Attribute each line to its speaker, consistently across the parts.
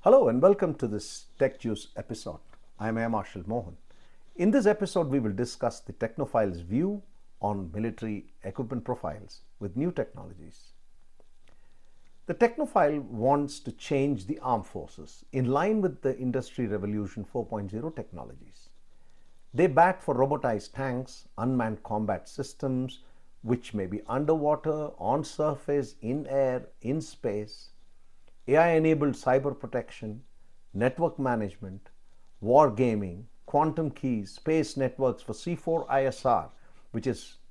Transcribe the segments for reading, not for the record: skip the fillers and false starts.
Speaker 1: Hello and welcome to this Tech Juice episode. I am Air Marshal Mohan. In this episode, we will discuss the Technophile's view on military equipment profiles with new technologies. The Technophile wants to change the armed forces in line with the Industry Revolution 4.0 technologies. They bat for robotized tanks, unmanned combat systems, which may be underwater, on surface, in air, in space, AI-enabled cyber protection, network management, war gaming, quantum keys, space networks for C4ISR, which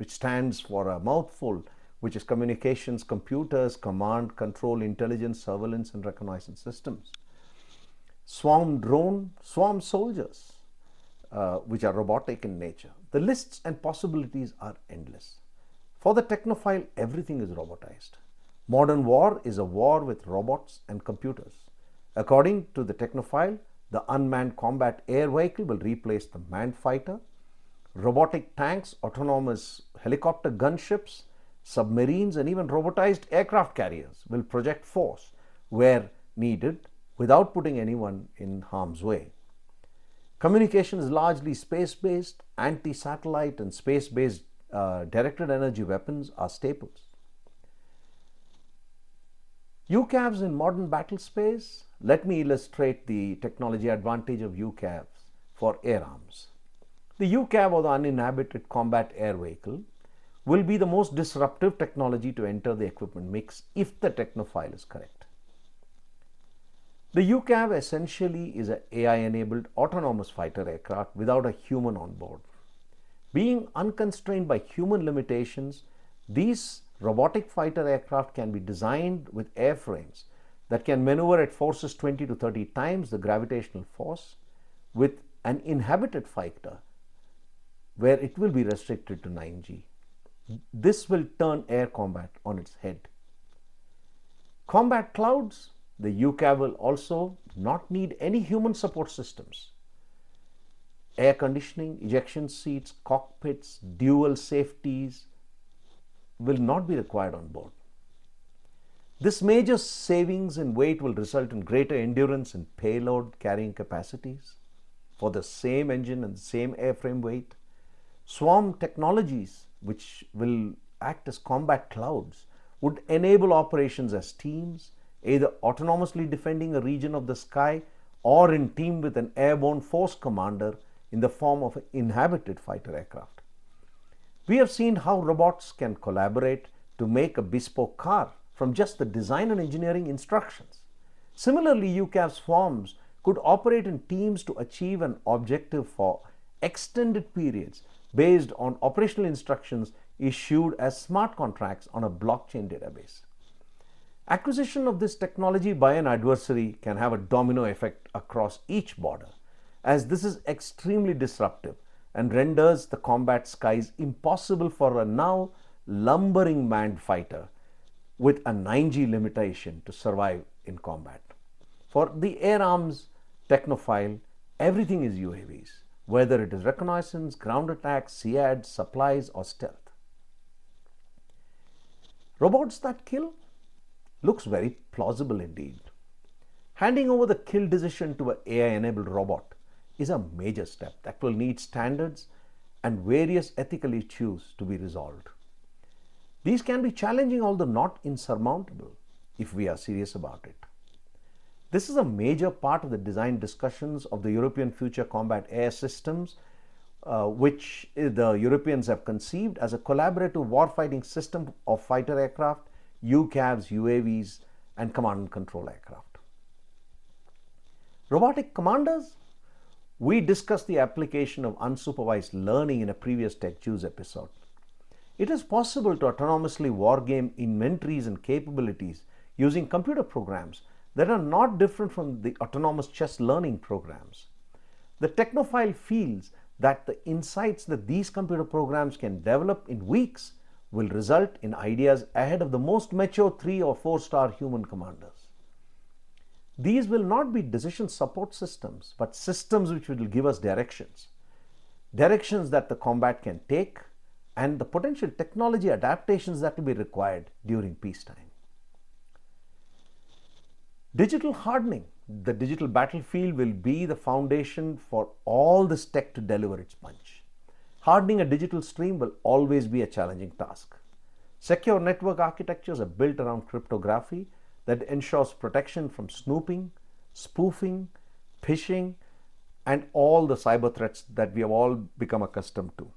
Speaker 1: stands for a mouthful, which is communications, computers, command, control, intelligence, surveillance, and reconnaissance systems. Swarm drone, swarm soldiers, which are robotic in nature. The lists and possibilities are endless. For the Technophile, everything is robotized. Modern war is a war with robots and computers. According to the Technophile, the unmanned combat air vehicle will replace the manned fighter. Robotic tanks, autonomous helicopter gunships, submarines, and even robotized aircraft carriers will project force where needed without putting anyone in harm's way. Communication is largely space-based. Anti-satellite and space-based directed energy weapons are staples. UCAVs in modern battle space. Let me illustrate the technology advantage of UCAVs for air arms. The UCAV, or the uninhabited combat air vehicle, will be the most disruptive technology to enter the equipment mix if the Technophile is correct. The UCAV essentially is an AI-enabled autonomous fighter aircraft without a human on board. Being unconstrained by human limitations, these robotic fighter aircraft can be designed with airframes that can maneuver at forces 20 to 30 times the gravitational force, with an inhabited fighter where it will be restricted to 9G. This will turn air combat on its head. Combat clouds. The UCAV will also not need any human support systems. Air conditioning, ejection seats, cockpits, dual safeties will not be required on board. This major savings in weight will result in greater endurance and payload carrying capacities for the same engine and the same airframe weight. Swarm technologies, which will act as combat clouds, would enable operations as teams, either autonomously defending a region of the sky or in team with an airborne force commander in the form of an inhabited fighter aircraft. We have seen how robots can collaborate to make a bespoke car from just the design and engineering instructions. Similarly, UCAV swarms could operate in teams to achieve an objective for extended periods based on operational instructions issued as smart contracts on a blockchain database. Acquisition of this technology by an adversary can have a domino effect across each border, as this is extremely disruptive and renders the combat skies impossible for a now lumbering manned fighter with a 9G limitation to survive in combat. For the air arms Technophile, everything is UAVs, whether it is reconnaissance, ground attacks, SEAD, supplies, or stealth. Robots that kill looks very plausible indeed. Handing over the kill decision to an AI-enabled robot is a major step that will need standards and various ethical issues to be resolved. These can be challenging, although not insurmountable, if we are serious about it. This is a major part of the design discussions of the European Future Combat Air Systems, which the Europeans have conceived as a collaborative warfighting system of fighter aircraft, UCAVs, UAVs, and command and control aircraft. Robotic commanders. We discussed the application of unsupervised learning in a previous Tech Juice episode. It is possible to autonomously wargame inventories and capabilities using computer programs that are not different from the autonomous chess learning programs. The Technophile feels that the insights that these computer programs can develop in weeks will result in ideas ahead of the most mature 3 or 4-star human commanders. These will not be decision support systems, but systems which will give us directions that the combat can take, and the potential technology adaptations that will be required during peacetime. Digital hardening. The digital battlefield will be the foundation for all this tech to deliver its punch. Hardening a digital stream will always be a challenging task. Secure network architectures are built around cryptography that ensures protection from snooping, spoofing, phishing, and all the cyber threats that we have all become accustomed to.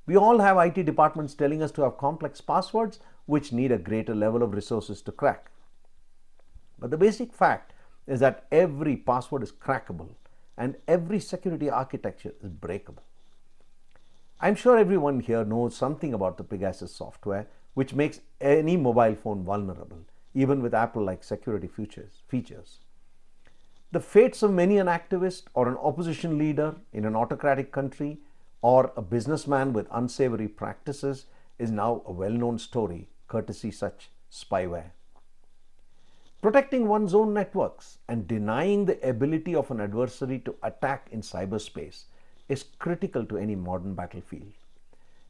Speaker 1: We all have IT departments telling us to have complex passwords which need a greater level of resources to crack. But the basic fact is that every password is crackable and every security architecture is breakable. I'm sure everyone here knows something about the Pegasus software, which makes any mobile phone vulnerable, even with Apple-like security features. The fates of many an activist or an opposition leader in an autocratic country or a businessman with unsavory practices is now a well-known story, courtesy such spyware. Protecting one's own networks and denying the ability of an adversary to attack in cyberspace is critical to any modern battlefield.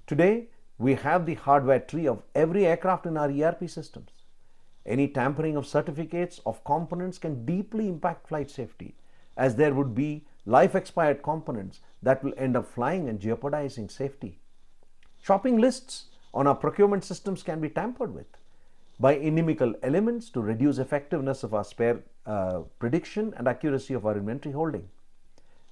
Speaker 1: Today, we have the hardware tree of every aircraft in our ERP systems. Any tampering of certificates of components can deeply impact flight safety, as there would be life-expired components that will end up flying and jeopardizing safety. Shopping lists on our procurement systems can be tampered with by inimical elements to reduce effectiveness of our spare prediction and accuracy of our inventory holding.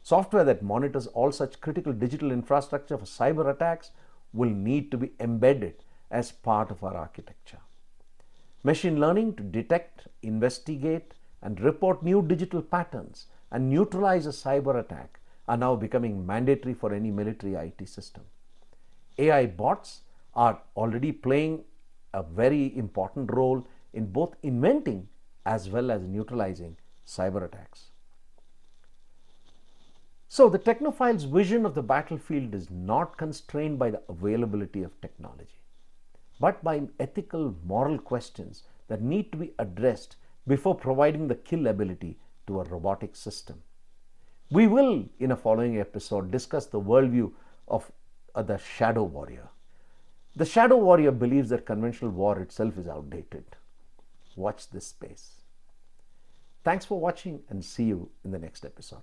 Speaker 1: Software that monitors all such critical digital infrastructure for cyber attacks will need to be embedded as part of our architecture. Machine learning to detect, investigate, and report new digital patterns and neutralize a cyber attack are now becoming mandatory for any military IT system. AI bots are already playing a very important role in both inventing as well as neutralizing cyber attacks. So the Technophile's vision of the battlefield is not constrained by the availability of technology, but by ethical, moral questions that need to be addressed before providing the kill ability to a robotic system. We will, in a following episode, discuss the worldview of the shadow warrior. The shadow warrior believes that conventional war itself is outdated. Watch this space. Thanks for watching and see you in the next episode.